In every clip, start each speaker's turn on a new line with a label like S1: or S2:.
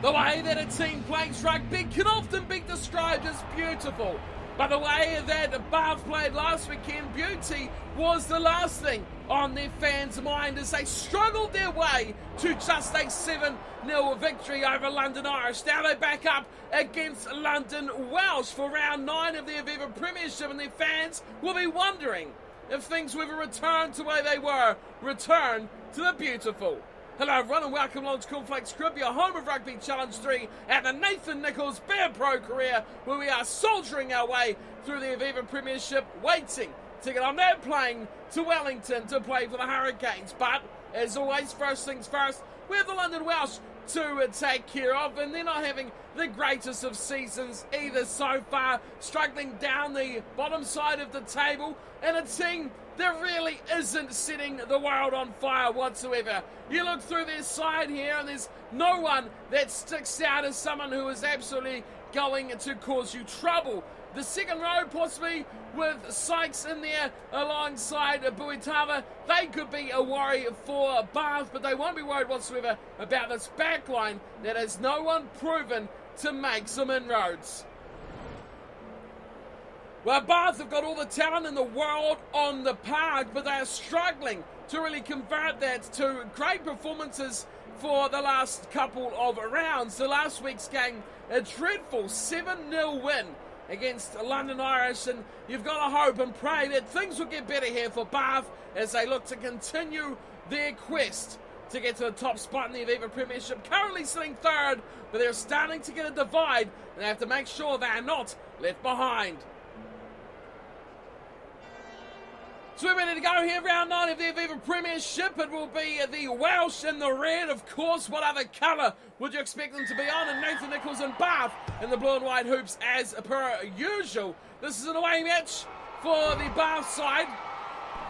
S1: The way that a team plays rugby can often be described as beautiful. But the way that Bath played last weekend, beauty was the last thing on their fans' mind as they struggled their way to just a 7-0 victory over London Irish. Now they back up against London Welsh for round 9 of the Aviva Premiership, and their fans will be wondering if things will ever return to the way they were, return to the beautiful. Hello everyone and welcome along to Cornflakes Crib, your home of Rugby Challenge 3 at the Nathan Nicholls Bear Pro career, where we are soldiering our way through the Aviva Premiership, waiting to get on that plane to Wellington to play for the Hurricanes. But as always, first things first, we have the London Welsh to take care of, and they're not having the greatest of seasons either so far, struggling down the bottom side of the table, and a team that really isn't setting the world on fire whatsoever. You look through their side here and there's no one that sticks out as someone who is absolutely going to cause you trouble. The second row, possibly with Sykes in there alongside Buitava, they could be a worry for Bath, but they won't be worried whatsoever about this back line that has no one proven to make some inroads. Well, Bath have got all the talent in the world on the park, but they are struggling to really convert that to great performances for the last couple of rounds. The last week's game, a dreadful 7-0 win against London Irish, and you've got to hope and pray that things will get better here for Bath as they look to continue their quest to get to the top spot in the Aviva Premiership. Currently sitting third, but they're starting to get a divide, and they have to make sure they are not left behind. So we're ready to go here, round 9 of the Aviva Premiership. It will be the Welsh in the red, of course. What other colour would you expect them to be on? And Nathan Nicholls and Bath in the blue and white hoops as per usual. This is an away match for the Bath side.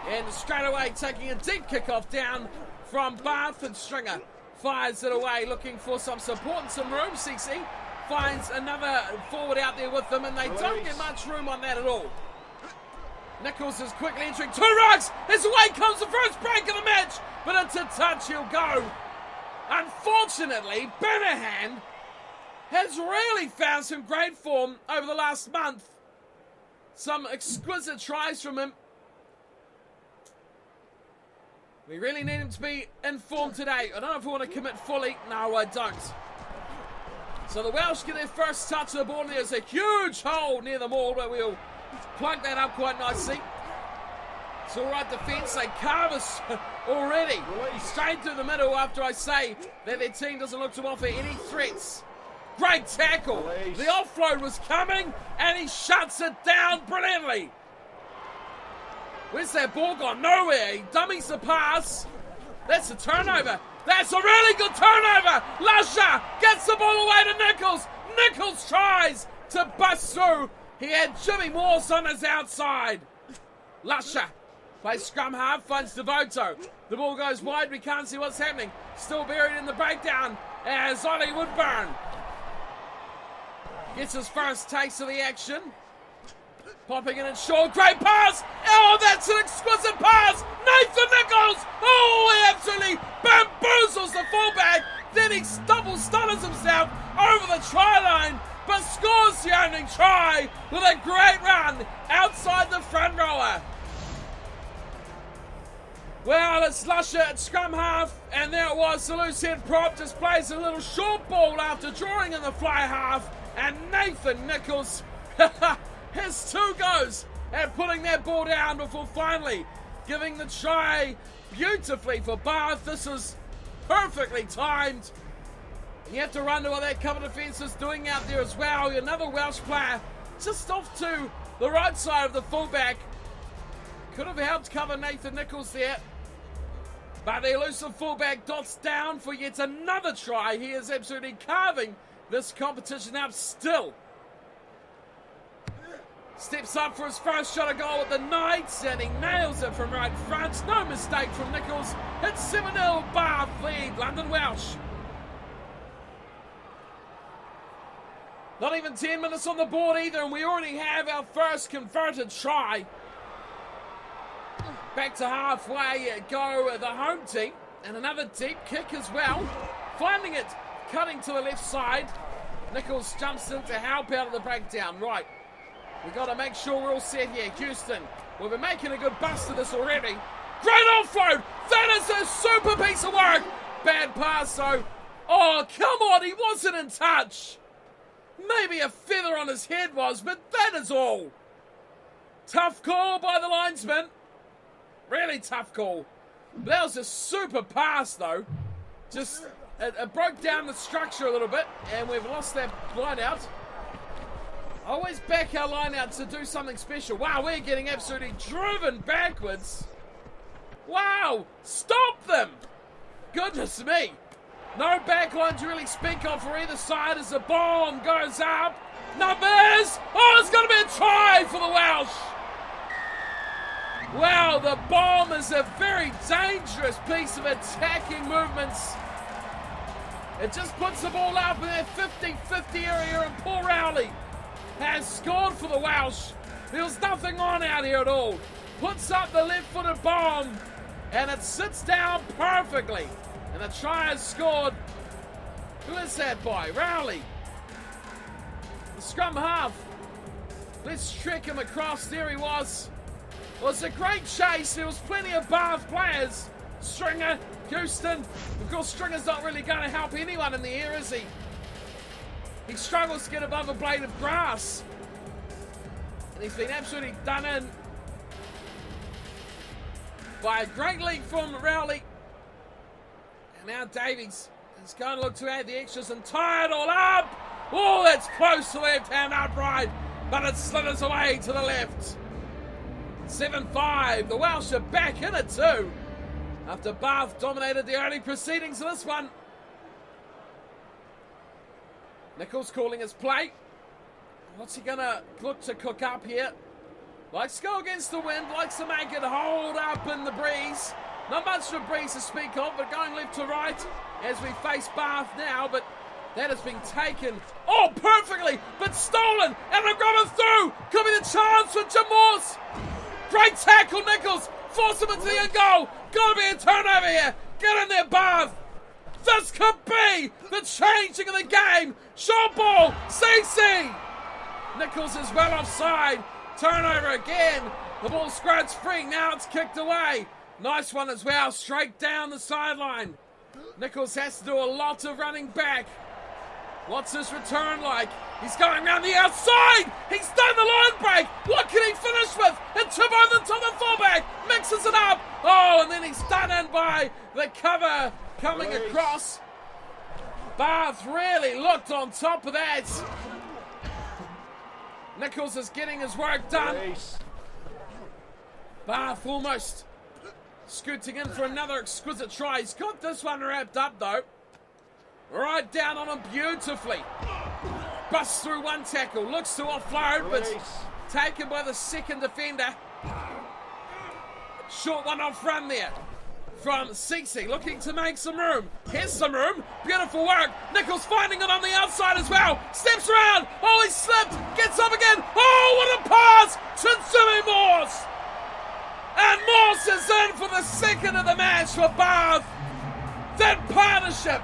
S1: And straight away taking a deep kickoff down from Bath, and Stringer fires it away, looking for some support and some room. CC finds another forward out there with them, and they don't get much room on that at all. Nicholls is quickly entering 2 rucks as away comes the first break of the match, but into touch he'll go. Unfortunately, Bannerhand has really found some great form over the last month. Some exquisite tries from him. We really need him to be in form today. I don't know if we want to commit fully. No, I don't. So the Welsh get their first touch of the ball. There's a huge hole near the maul, but we'll plug that up quite nicely. It's all right defence. They carve us already. Straight through the middle after I say that their team doesn't look to offer any threats. Great tackle. The offload was coming and he shuts it down brilliantly. Where's that ball gone? Nowhere. He dummies the pass. That's a turnover. That's a really good turnover. Lusher gets the ball away to Nicholls. Nicholls tries to bust through. He had Jimmy Morse on his outside. Lusher plays scrum half, finds Devoto. The ball goes wide, we can't see what's happening. Still buried in the breakdown as Ollie Woodburn gets his first taste of the action. Popping in and short, great pass. Oh, that's an exquisite pass. Nathan Nicholls. Oh, he absolutely bamboozles the fullback. Then he double stunners himself over the try line, but scores the opening try with a great run outside the front rower. Well, it's Lusher at scrum half, and there it was. The loose head prop just plays a little short ball after drawing in the fly half, and Nathan Nicholls has 2 goes at putting that ball down before finally giving the try beautifully for Bath. This is perfectly timed. You have to wonder what that cover defence is doing out there as well. Another Welsh player just off to the right side of the fullback. Could have helped cover Nathan Nicholls there. But the elusive fullback dots down for yet another try. He is absolutely carving this competition up still. Steps up for his first shot of goal at the Knights, and he nails it from right front. No mistake from Nicholls. It's 7-0 Bath lead, London Welsh. Not even 10 minutes on the board either, and we already have our first converted try. Back to halfway go the home team, and another deep kick as well. Finding it cutting to the left side. Nicholls jumps in to help out of the breakdown. Right, we've got to make sure we're all set here. Houston, we've been making a good bust of this already. Great offload. That is a super piece of work. Bad pass though. Oh, come on, he wasn't in touch. Maybe a feather on his head was, but that is all. Tough call by the linesman. Really tough call. That was a super pass though. Just, it broke down the structure a little bit, and we've lost that line out. Always back our line out to do something special. Wow, we're getting absolutely driven backwards. Wow, stop them. Goodness me. No backline to really speak of for either side as the bomb goes up. Numbers! Oh, it's going to be a try for the Welsh. Wow, the bomb is a very dangerous piece of attacking movements. It just puts the ball up in that 50-50 area, and Paul Rowley has scored for the Welsh. There was nothing on out here at all. Puts up the left-footed bomb, and it sits down perfectly. And the try is scored. Who is that by? Rowley. The scrum half. Let's trick him across. There he was. Well, it's a great chase. There was plenty of Bath players. Stringer, Houston. Of course, Stringer's not really going to help anyone in the air, is he? He struggles to get above a blade of grass. And he's been absolutely done in by a great leap from Rowley. And now Davies is going to look to add the extras and tie it all up. Oh, that's close to left-hand upright, but it slithers away to the left. 7-5. The Welsh are back in it too, after Bath dominated the early proceedings of this one. Nicholls calling his play. What's he going to look to cook up here? Likes to go against the wind, likes to make it hold up in the breeze. Not much of a breeze to speak of, but going left to right as we face Bath now, but that has been taken, oh, perfectly, but stolen, and they've got it through. Could be the chance for Jim Morse. Great tackle, Nicholls. Force him into the end goal. Got to be a turnover here. Get in there, Bath. This could be the changing of the game. Short ball, CC. Nicholls is well offside. Turnover again. The ball squirts free. Now it's kicked away. Nice one as well, straight down the sideline. Nicholls has to do a lot of running back. What's his return like? He's going around the outside. He's done the line break. What can he finish with? And tip over the top of fullback. Mixes it up. Oh, and then he's done in by the cover coming across. Bath really looked on top of that. Nicholls is getting his work done. Bath almost scooting in for another exquisite try. He's got this one wrapped up though. Right down on him beautifully. Busts through one tackle. Looks to offload, but taken by the second defender. Short one off run there from Cece, looking to make some room. Here's some room. Beautiful work. Nicholls finding it on the outside as well. Steps around. Oh, he slipped. Gets up again. Oh, what a pass to Jimmy Morse. And Morse is in for the second of the match for Bath. That partnership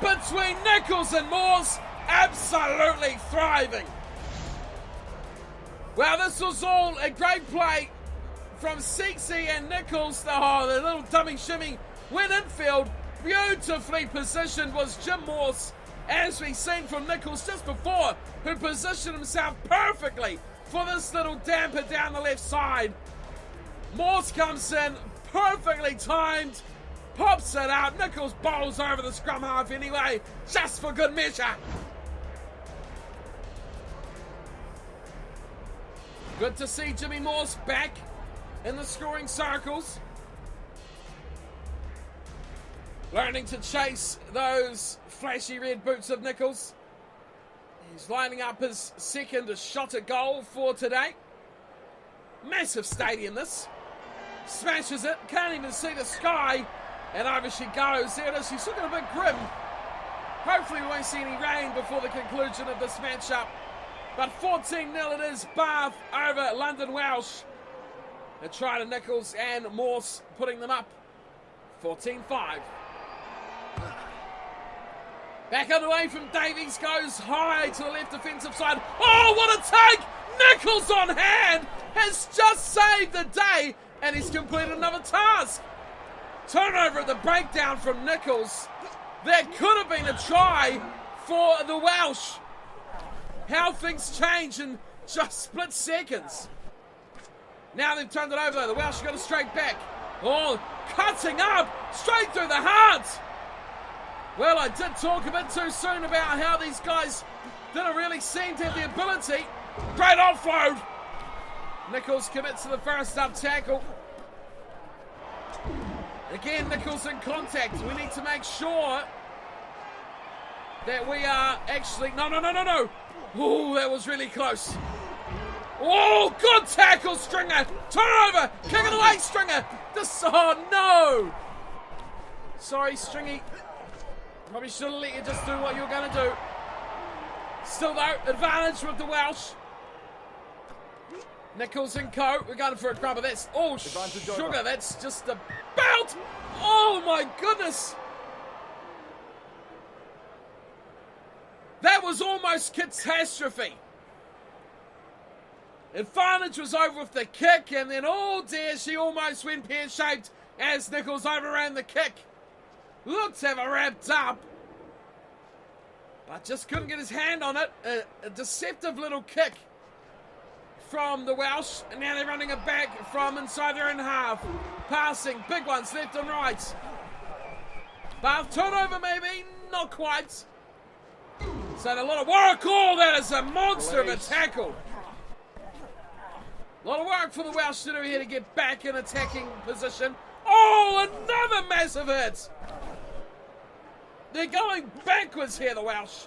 S1: between Nicholls and Morse absolutely thriving. Well, this was all a great play from Cece and Nicholls. Oh, the little dummy shimmy went infield. Beautifully positioned was Jim Morse, as we've seen from Nicholls just before, who positioned himself perfectly for this little damper down the left side. Morse comes in, perfectly timed, pops it out. Nicholls bowls over the scrum half anyway, just for good measure. Good to see Jimmy Morse back in the scoring circles. Learning to chase those flashy red boots of Nicholls. He's lining up his second shot at goal for today. Massive stadium this. Smashes it, can't even see the sky, and over she goes. There it is, she's looking a bit grim. Hopefully we won't see any rain before the conclusion of this matchup. But 14-0 it is, Bath over London Welsh. A try to Nicholls and Morse putting them up 14-5. Back underway from Davies, goes high to the left defensive side. Oh, what a take! Nicholls on hand has just saved the day, and he's completed another task. Turnover at the breakdown from Nicholls. That could have been a try for the Welsh. How things change in just split seconds. Now they've turned it over though. The Welsh got it straight back. Oh, cutting up straight through the heart. Well, I did talk a bit too soon about how these guys didn't really seem to have the ability. Great offload. Nicholls commits to the first up tackle. Again, Nicholls in contact. We need to make sure that we are actually... No. Oh, that was really close. Oh, good tackle, Stringer. Turnover. Kick it away, Stringer. Oh, no. Sorry, Stringy. Probably should have let you just do what you were going to do. Still, though, advantage with the Welsh. Nicholls and co. We're going for a grubber. That's all sugar. That's just about... Oh, my goodness. That was almost catastrophe. Advantage was over with the kick, and then, oh dear, she almost went pear-shaped as Nicholls overran the kick. Looked to have it wrapped up, but just couldn't get his hand on it. A deceptive little kick from the Welsh, and now they're running it back from inside their own half. Passing, big ones left and right. Bath turnover maybe, not quite. So a lot of work. Oh, that is a monster of a tackle. A lot of work for the Welsh to do here to get back in attacking position. Oh, another massive hit. They're going backwards here, the Welsh.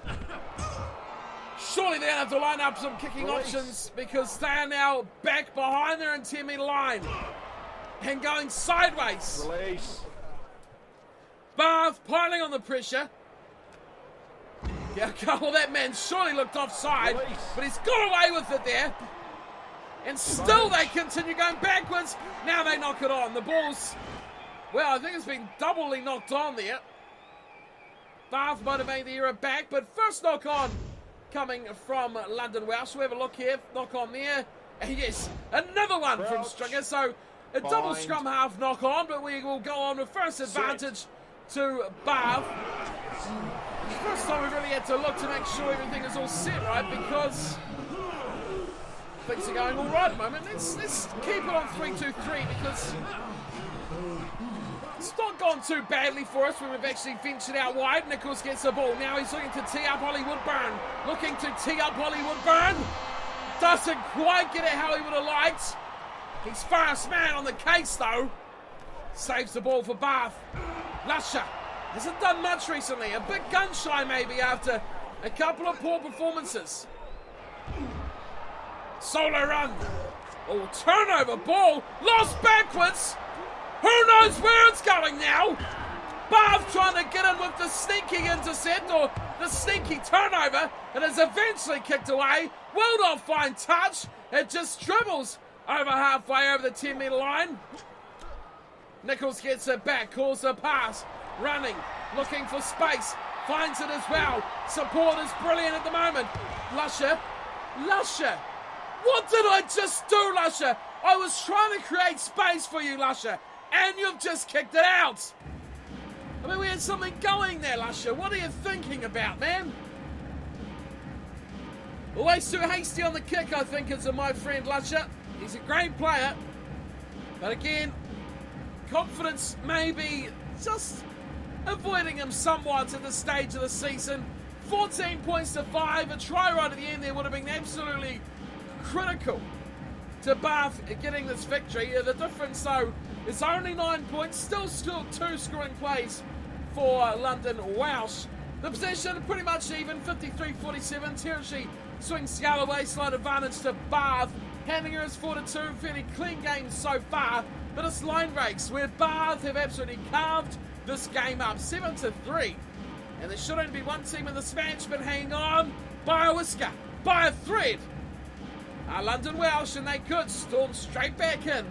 S1: Surely they're going to have to line up some kicking options because they are now back behind their 10-metre line and going sideways. Bath piling on the pressure. Yeah, well, that man surely looked offside, but he's got away with it there. And still they continue going backwards. Now they knock it on. The ball's, well, I think it's been doubly knocked on there. Bath motivate the era back, but first knock on coming from London Welsh. We have a look here. Knock on there. And yes, another one from Stringer. So a double scrum half knock on, but we will go on with first advantage to Bath. First time we really had to look to make sure everything is all set right because things are going all right at the moment. Let's keep it on 3-2-3 because it's not gone too badly for us when we've actually ventured out wide. Nicholls gets the ball. Now he's looking to tee up Ollie Woodburn. Looking to tee up Ollie Woodburn. Doesn't quite get it how he would have liked. He's fast man on the case though. Saves the ball for Bath. Lusher hasn't done much recently. A bit gun shy maybe after a couple of poor performances. Solo run. Oh, turnover ball. Lost backwards. Who knows where it's going now? Bath trying to get in with the sneaky intercept or the sneaky turnover. It is eventually kicked away. Will not find touch. It just dribbles over halfway over the 10-metre line. Nicholls gets it back. Calls the pass. Running. Looking for space. Finds it as well. Support is brilliant at the moment. Lusher. What did I just do, Lusher? I was trying to create space for you, Lusher, and you've just kicked it out. I mean, we had something going there, Lusher. What are you thinking about, man? Always too hasty on the kick, I think, is my friend Lusher. He's a great player. But again, confidence maybe just avoiding him somewhat at this stage of the season. 14 points to 5. A try right at the end there would have been absolutely critical to Bath getting this victory. The difference, though, is only 9 points. Still 2 scoring plays for London Welsh. The possession pretty much even, 53-47. Territory swings the other way. Slight advantage to Bath. Handinger is 4-2. Fairly clean game so far. But it's line breaks where Bath have absolutely carved this game up. 7-3. And there should only be one team in this match, but hang on. By a whisker. By a thread. London Welsh, and they could storm straight back in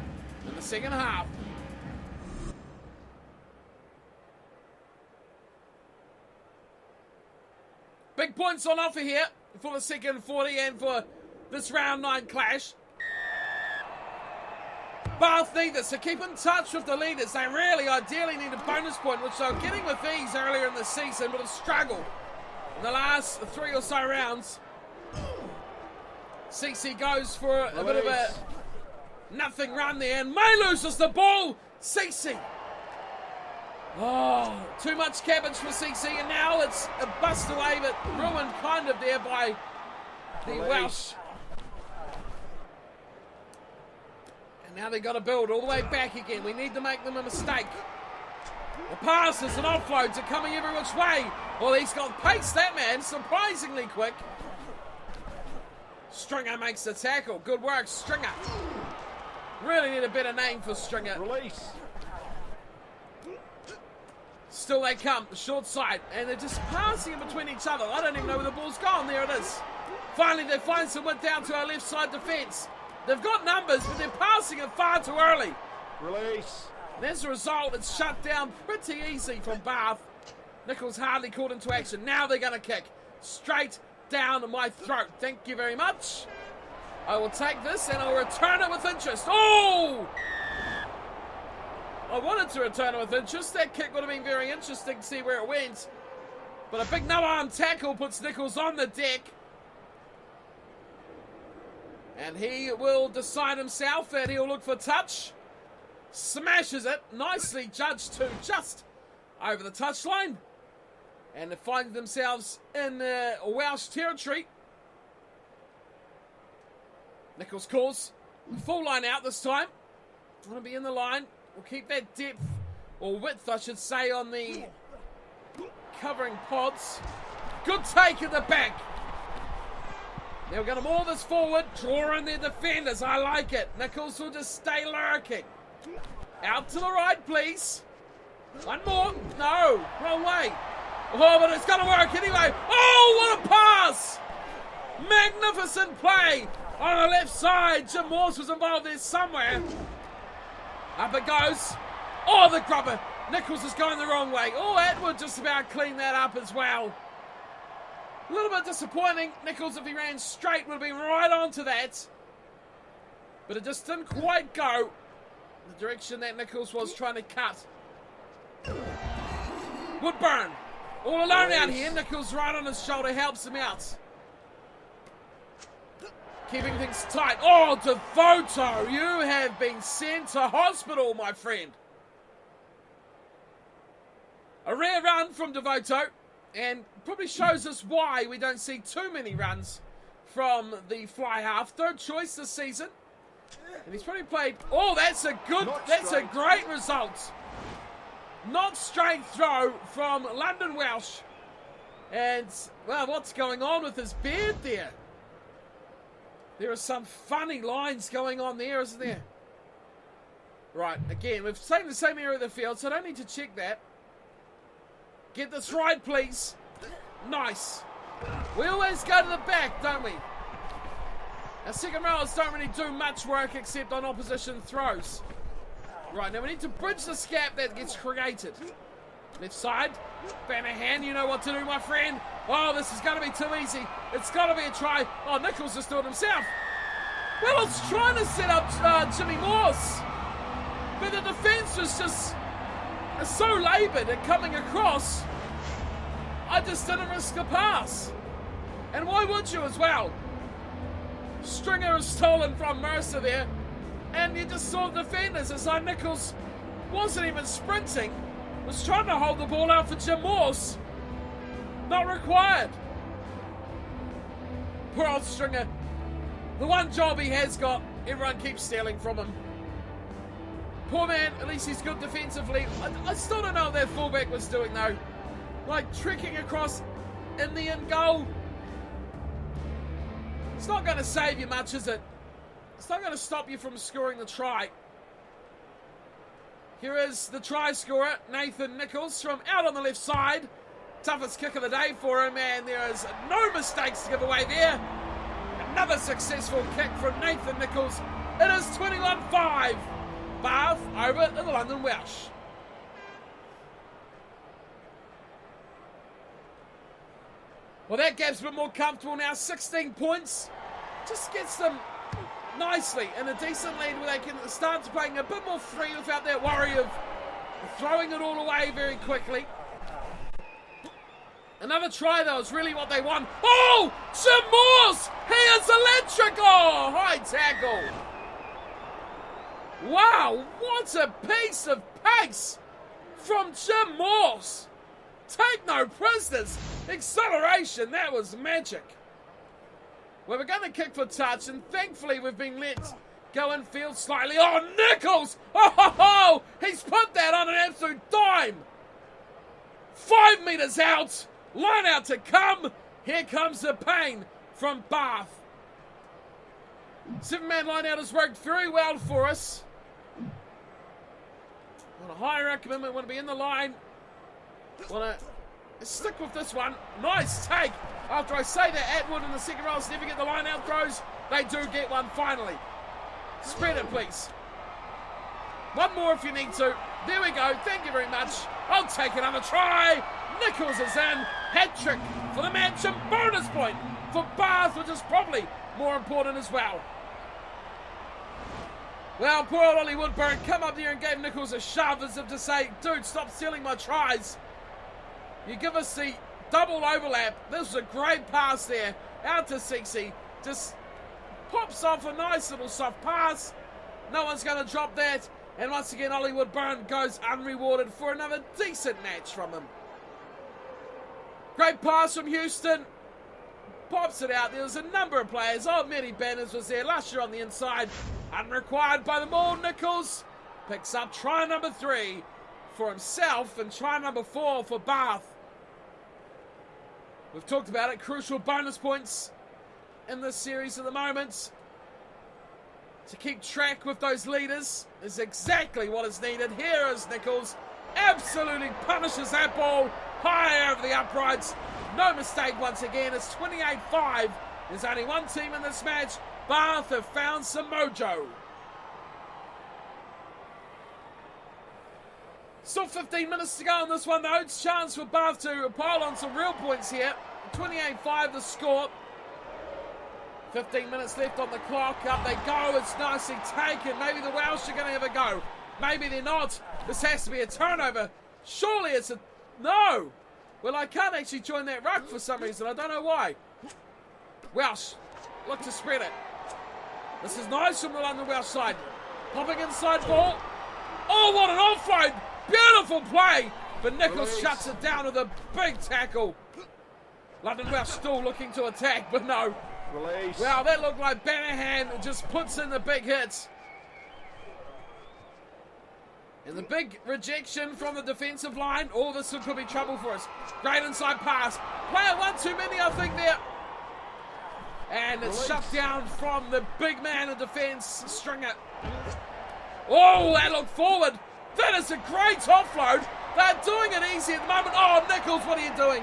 S1: the second half. Big points on offer here for the second 40 and for this round 9 clash. Bath need this to keep in touch with the leaders. They really ideally need a bonus point, which they were getting with ease earlier in the season, but have struggled in the last 3 or so rounds. CC goes for a bit of a nothing run there, and May loses the ball. CC. Oh, too much cabbage for CC, and now it's a bust away, but ruined kind of there by the Welsh. And now they've got to build all the way back again. We need to make them a mistake. The passes and offloads are coming every which way. Well, he's got pace, that man, surprisingly quick. Stringer makes the tackle. Good work, Stringer. Really need a better name for Stringer.
S2: Release.
S1: Still they come, the short side, and they're just passing in between each other. I don't even know where the ball's gone. There it is. Finally, they find some width down to our left side defence. They've got numbers, but they're passing it far too early.
S2: Release.
S1: And as a result, it's shut down pretty easy from Bath. Nicholls hardly called into action. Now they're going to kick straight down my throat. Thank you very much. I will take this and I'll return it with interest. Oh! I wanted to return it with interest. That kick would have been very interesting to see where it went. But a big no-arm tackle puts Nicholls on the deck. And he will decide himself that he'll look for touch. Smashes it. Nicely judged to just over the touchline. And they find themselves in Welsh territory. Nicholls calls. Full line out this time. Want to be in the line. We'll keep that depth, or width I should say, on the covering pods. Good take at the back. They're going to maul this forward, draw in their defenders. I like it. Nicholls will just stay lurking. Out to the right, please. One more. No, wrong way. Oh, but it's going to work anyway. Oh, what a pass! Magnificent play on the left side. Jim Morse was involved there somewhere. Up it goes. Oh, the grubber. Nicholls is going the wrong way. Oh, Atwood just about cleaned that up as well. A little bit disappointing. Nicholls, if he ran straight, would have been right onto that. But it just didn't quite go the direction that Nicholls was trying to cut. Woodburn. All alone out here. Nicholls right on his shoulder helps him out. Keeping things tight. Oh, Devoto, you have been sent to hospital, my friend. A rare run from Devoto, and probably shows us why we don't see too many runs from the fly half. Third choice this season. And he's probably played... Oh, that's a great result. Not straight throw from London Welsh. And, well, what's going on with his beard there? There are some funny lines going on there, isn't there? Right, again, we've taken the same area of the field, so I don't need to check that. Get this right, please. Nice. We always go to the back, don't we? Our second rowers don't really do much work except on opposition throws. Right, now we need to bridge the gap that gets created. Left side. Banahan, you know what to do, my friend. Oh, this is going to be too easy. It's got to be a try. Oh, Nicholls just do it himself. Well, it's trying to set up Jimmy Morse. But the defence was just so laboured at coming across. I just didn't risk a pass. And why would you as well? Stringer is stolen from Mercer there. And you just saw the defenders. It's like Nicholls wasn't even sprinting. Was trying to hold the ball out for Jim Morse. Not required. Poor old Stringer. The one job he has got, everyone keeps stealing from him. Poor man, at least he's good defensively. I still don't know what that fullback was doing though. Like trekking across in the in goal. It's not going to save you much, is it? It's not going to stop you from scoring the try. Here is the try scorer, Nathan Nicholls, from out on the left side. Toughest kick of the day for him, and there is no mistakes to give away there. Another successful kick from Nathan Nicholls. It is 21-5. Bath over in the London Welsh. Well, that gap's a bit more comfortable now. 16 points. Just gets them nicely in a decent lead where they can start playing a bit more free without that worry of throwing it all away very quickly. Another try, though, is really what they want. Oh! Jim Morse! He is electric! Oh! High tackle. Wow! What a piece of pace from Jim Morse. Take no prisoners. Acceleration, that was magic. Well, we're going to kick for touch, and thankfully we've been let go infield slightly. Oh, Nicholls! Oh, ho, ho! He's put that on an absolute dime. 5 metres out. Line out to come. Here comes the pain from Bath. 7-man line out has worked very well for us. Want a higher commitment, want to be in the line. Want to stick with this one. Nice take. After I say that Atwood and the second rows never get the line out throws, they do get one finally. Spread it, please. One more if you need to. There we go. Thank you very much. I'll take another try. Nicholls is in. Hat-trick for the match and bonus point for Bath, which is probably more important as well. Well, poor old Ollie Woodburn come up there and gave Nicholls a shove as if to say, dude, stop stealing my tries. You give us the double overlap. This was a great pass there. Out to Sixie. Just pops off a nice little soft pass. No one's going to drop that. And once again, Ollie Woodburn goes unrewarded for another decent match from him. Great pass from Houston. Pops it out. There was a number of players. Old Matty Banners was there. Lusher on the inside. Unrequired by the Maul. Nicholls picks up try number 3 for himself and try number 4 for Bath. We've talked about it. Crucial bonus points in this series at the moment. To keep track with those leaders is exactly what is needed. Here is Nicholls. Absolutely punishes that ball high over the uprights. No mistake once again. It's 28-5. There's only one team in this match. Bath have found some mojo. Still 15 minutes to go on this one though. It's a chance for Bath to pile on some real points here. 28-5 the score. 15 minutes left on the clock. Up they go. It's nicely taken. Maybe the Welsh are going to have a go. Maybe they're not. This has to be a turnover. Surely it's a... No! Well, I can't actually join that ruck for some reason. I don't know why. Welsh look to spread it. This is nice from the London Welsh side. Popping inside ball. Oh, what an offload. Beautiful play. But Nicholls shuts it down with a big tackle. London Welsh still looking to attack, but no.
S2: Release.
S1: Wow, that looked like Banahan just puts in the big hits. And the big rejection from the defensive line. Oh, this could be trouble for us. Great inside pass. Player one too many, I think, there. And it's shut down from the big man in defense, Stringer. Oh, that looked forward. That is a great offload. They're doing it easy at the moment. Oh, Nicholls, what are you doing?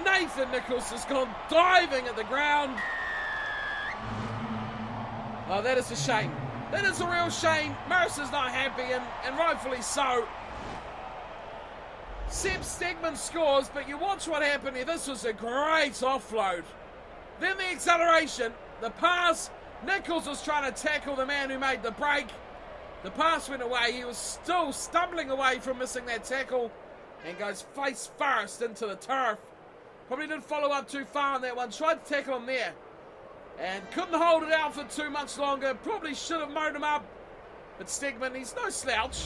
S1: Nathan Nicholls has gone diving at the ground. Oh, that is a shame. That is a real shame. Mercer's not happy, and rightfully so. Seb Stegman scores, but you watch what happened here. This was a great offload. Then the acceleration, the pass. Nicholls was trying to tackle the man who made the break. The pass went away. He was still stumbling away from missing that tackle and goes face first into the turf. Probably didn't follow up too far on that one. Tried to tackle him there and couldn't hold it out for too much longer. Probably should have mowed him up. But Stegman, he's no slouch.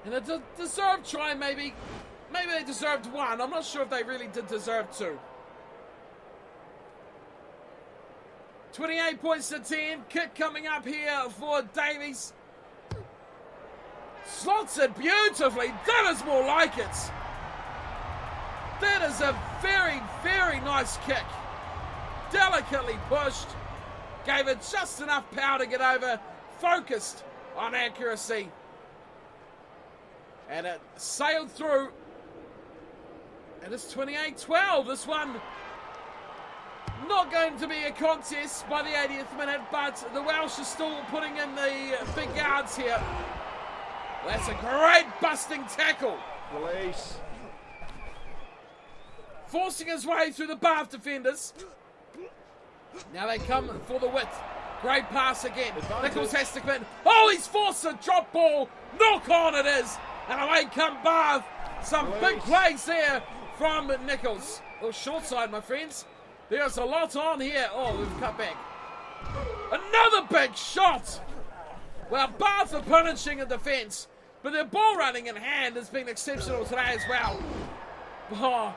S1: And a deserved try, maybe. Maybe they deserved one. I'm not sure if they really did deserve two. 28 points to 10. Kick coming up here for Davies. Slots it beautifully. That is more like it. That is a very, very nice kick. Delicately pushed. Gave it just enough power to get over. Focused on accuracy. And it sailed through. And it's 28-12. This one not going to be a contest by the 80th minute, but the Welsh are still putting in the big yards here. That's a great busting tackle.
S2: Release.
S1: forcing his way through the Bath defenders. Now they come for the width. Great pass again. Nicholls has to come in. Oh, he's forced a drop ball. Knock on it is. And away come Bath. Some big plays there from Nicholls. Oh, short side, my friends. There's a lot on here. Oh, we've cut back. Another big shot. Well, Bath are punishing in defence, but their ball running in hand has been exceptional today as well. Oh,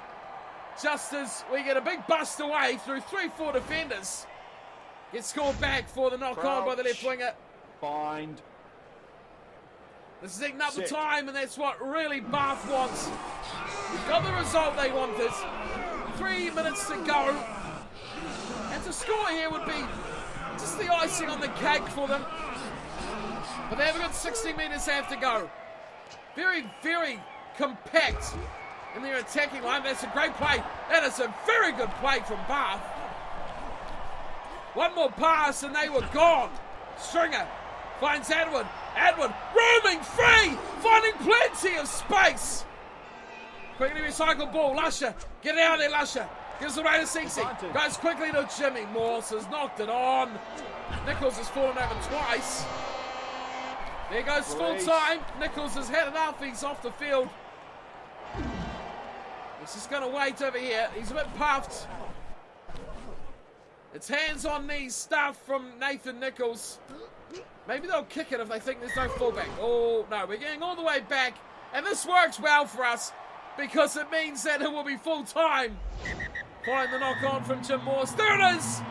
S1: just as we get a big bust away through 3-4 defenders. Gets scored back for the knock-on by the left winger.
S2: Bind.
S1: This is eating up the time, and that's what really Bath wants. We've got the result they wanted. 3 minutes to go. And to score here would be just the icing on the cake for them. But they have a good 60 metres they have to go. Very, very compact in their attacking line. That's a great play. That is a very good play from Bath. One more pass and they were gone. Stringer finds Atwood. Atwood roaming free, finding plenty of space. Quickly recycled ball. Lusher, get out there, Lusher. Gives the way to Cece. Goes quickly to Jimmy. Morse has knocked it on. Nicholls has fallen over twice. There goes full time. Nicholls has had enough. He's off the field. He's just going to wait over here. He's a bit puffed. It's hands on knees stuff from Nathan Nicholls. Maybe they'll kick it if they think there's no fullback. Oh, no, we're getting all the way back. And this works well for us because it means that it will be full time. Find the knock on from Jim Morse. There it is!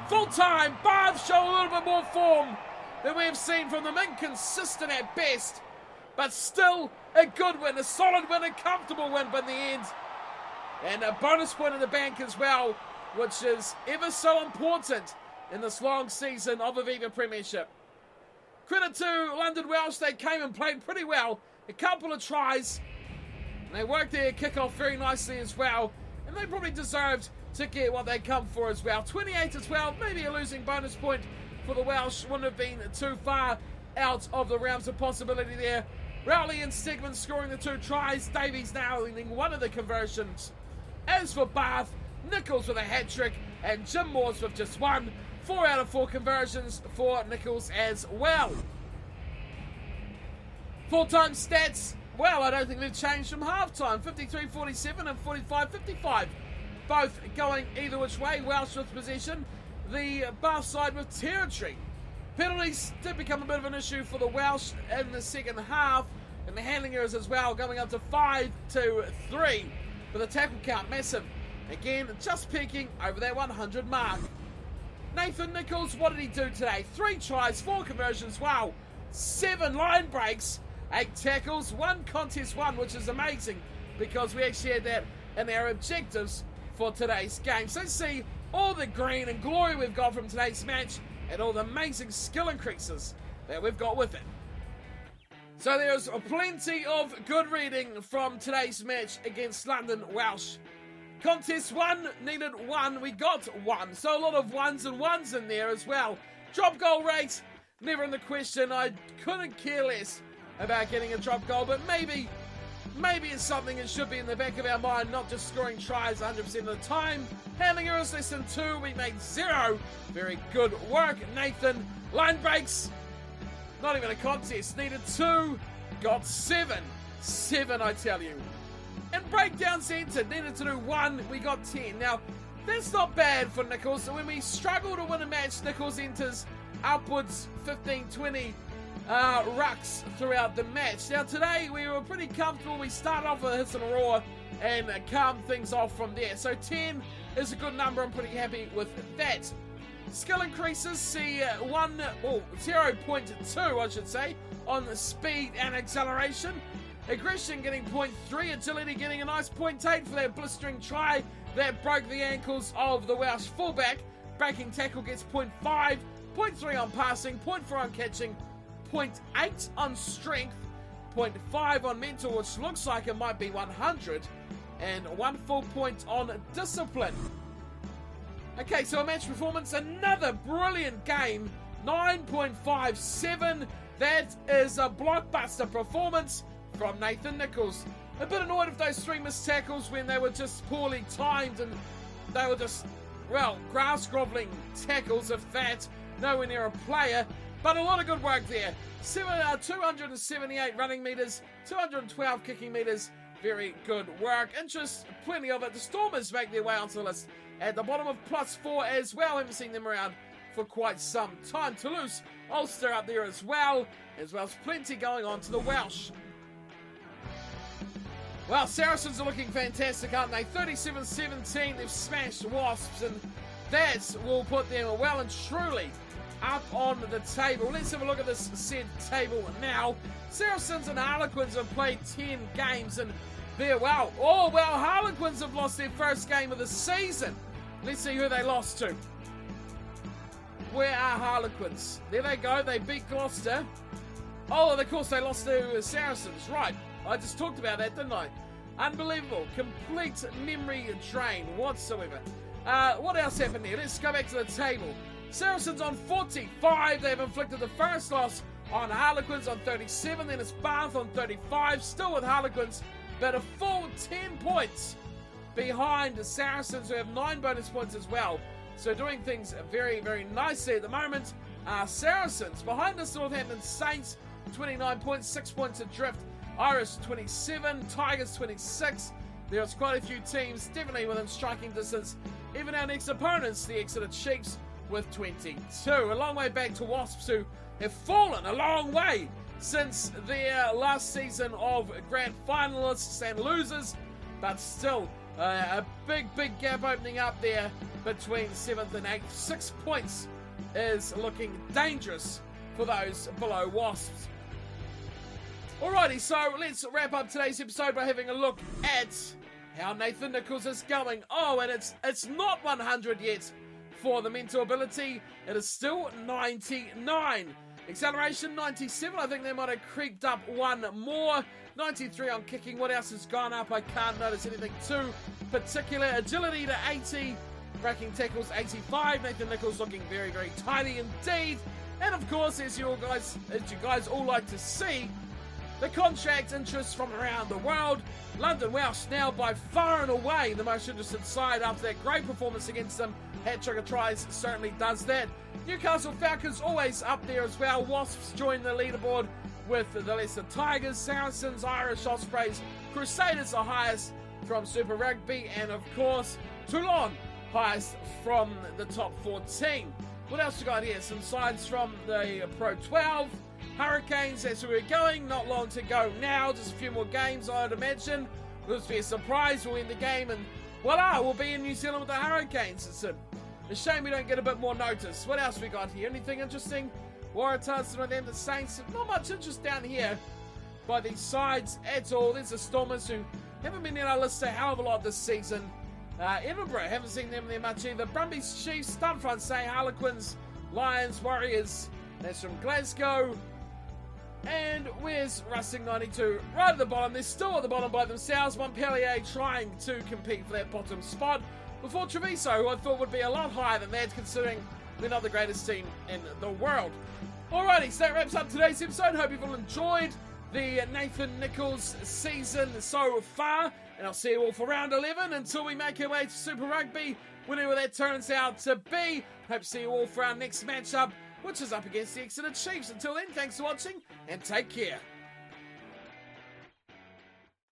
S1: Full time. Bath show a little bit more form than we have seen from them. Inconsistent at best, but still a good win, a solid win, a comfortable win by the end. And a bonus point in the bank as well, which is ever so important in this long season of Aviva Premiership. Credit to London Welsh, they came and played pretty well. A couple of tries, and they worked their kick-off very nicely as well, and they probably deserved to get what they come for as well. 28-12, maybe a losing bonus point for the Welsh. Wouldn't have been too far out of the realms of possibility there. Rowley and Stegman scoring the 2 tries. Davies now leading one of the conversions. As for Bath, Nicholls with a hat-trick and Jim Morse with just 1. 4 out of 4 conversions for Nicholls as well. Full-time stats, well, I don't think they've changed from half-time. 53-47 and 45-55. Both going either which way. Welsh with possession. The Bath side with territory. Penalties did become a bit of an issue for the Welsh in the second half. And the handling errors as well, going up to 5-3. But the tackle count, massive. Again, just peaking over that 100 mark. Nathan Nicholls, what did he do today? 3 tries, 4 conversions, wow. 7 line breaks, 8 tackles, 1 contest won, which is amazing because we actually had that in our objectives for today's game. So let's see all the green and glory we've got from today's match and all the amazing skill increases that we've got with it. So there's plenty of good reading from today's match against London Welsh. Contest 1, needed 1, we got 1. So a lot of 1s and 1s in there as well. Drop goal rate, never in the question. I couldn't care less about getting a drop goal, but maybe it's something that should be in the back of our mind, not just scoring tries 100% of the time. Handling errors less than 2, we made 0. Very good work, Nathan. Line breaks, not even a contest, needed 2, got 7. 7, I tell you. And breakdowns entered, needed to do 1, we got 10. Now, that's not bad for Nicholls. So when we struggle to win a match, Nicholls enters upwards 15-20 rucks throughout the match. Now today, we were pretty comfortable. We started off with a hiss and a roar and calmed things off from there. So 10 is a good number. I'm pretty happy with that. Skill increases, see 0.2, I should say, on speed and acceleration. Aggression getting 0.3, agility getting a nice 0.8 for that blistering try that broke the ankles of the Welsh fullback. Breaking tackle gets 0.5, 0.3 on passing, 0.4 on catching, 0.8 on strength, 0.5 on mental, which looks like it might be 100, and 1 full point on discipline. Okay, so a match performance, another brilliant game, 9.57. That is a blockbuster performance from Nathan Nicholls. A bit annoyed with those 3 missed tackles when they were just poorly timed and they were just, well, grass grovelling tackles, if that, nowhere near a player. But a lot of good work there. 278 running metres, 212 kicking metres. Very good work. Interest, plenty of it. The Stormers make their way onto the list at the bottom of +4 as well. Haven't seen them around for quite some time. Toulouse, Ulster up there as well as plenty going on to the Welsh. Well, Saracens are looking fantastic, aren't they? 37-17, they've smashed Wasps, and that will put them well and truly up on the table. Let's have a look at this said table now. Saracens and Harlequins have played 10 games, and they're well. Oh, well, Harlequins have lost their first game of the season. Let's see who they lost to. Where are Harlequins? There they go, they beat Gloucester. Oh, and of course they lost to Saracens, right. I just talked about that, didn't I? Unbelievable. Complete memory drain whatsoever. What else happened here? Let's go back to the table. Saracens on 45. They've inflicted the first loss on Harlequins on 37. Then it's Bath on 35. Still with Harlequins, but a full 10 points behind the Saracens, who have 9 bonus points as well. So doing things very, very nicely at the moment. Saracens behind us, Northampton Saints, 29 points, 6 points adrift. Irish 27, Tigers 26. There's quite a few teams definitely within striking distance. Even our next opponents, the Exeter Chiefs, with 22. A long way back to Wasps, who have fallen a long way since their last season of grand finalists and losers, but still a big gap opening up there between 7th and 8th. 6 points is looking dangerous for those below Wasps. Alrighty, so let's wrap up today's episode by having a look at how Nathan Nicholls is going. Oh, and it's not 100 yet for the mental ability. It is still 99. Acceleration 97. I think they might have creeped up one more. 93 on kicking. What else has gone up? I can't notice anything too particular. Agility to 80. Breaking tackles 85. Nathan Nicholls looking very, very tidy indeed. And of course, as you guys all like to see, the contract interest from around the world. London Welsh now by far and away the most interested side after that great performance against them. Hat-trick of tries certainly does that. Newcastle Falcons always up there as well. Wasps join the leaderboard with the Leicester Tigers. Saracens, Irish Ospreys, Crusaders are highest from Super Rugby, and of course Toulon highest from the top 14. What else we got here? Some sides from the Pro 12. Hurricanes, that's where we're going. Not long to go now. Just a few more games, I'd imagine. Will be a surprise. We'll win the game, and voila, we'll be in New Zealand with the Hurricanes. It's a shame we don't get a bit more notice. What else we got here? Anything interesting? Waratahs, Northampton Saints. Not much interest down here by these sides at all. There's the Stormers, who haven't been in our list a hell of a lot this season. Edinburgh, haven't seen them there much either. Brumbies, Chiefs, Stunfront say Harlequins, Lions, Warriors. That's from Glasgow. And where's Racing 92? Right at the bottom. They're still at the bottom by themselves. Montpellier trying to compete for that bottom spot before Treviso, who I thought would be a lot higher than that, considering they're not the greatest team in the world. Alrighty, so that wraps up today's episode. Hope you've all enjoyed the Nathan Nicholls season so far. And I'll see you all for round 11 until we make our way to Super Rugby, whenever that turns out to be. Hope to see you all for our next matchup, which is up against the Exeter Chiefs. Until then, thanks for watching and take care.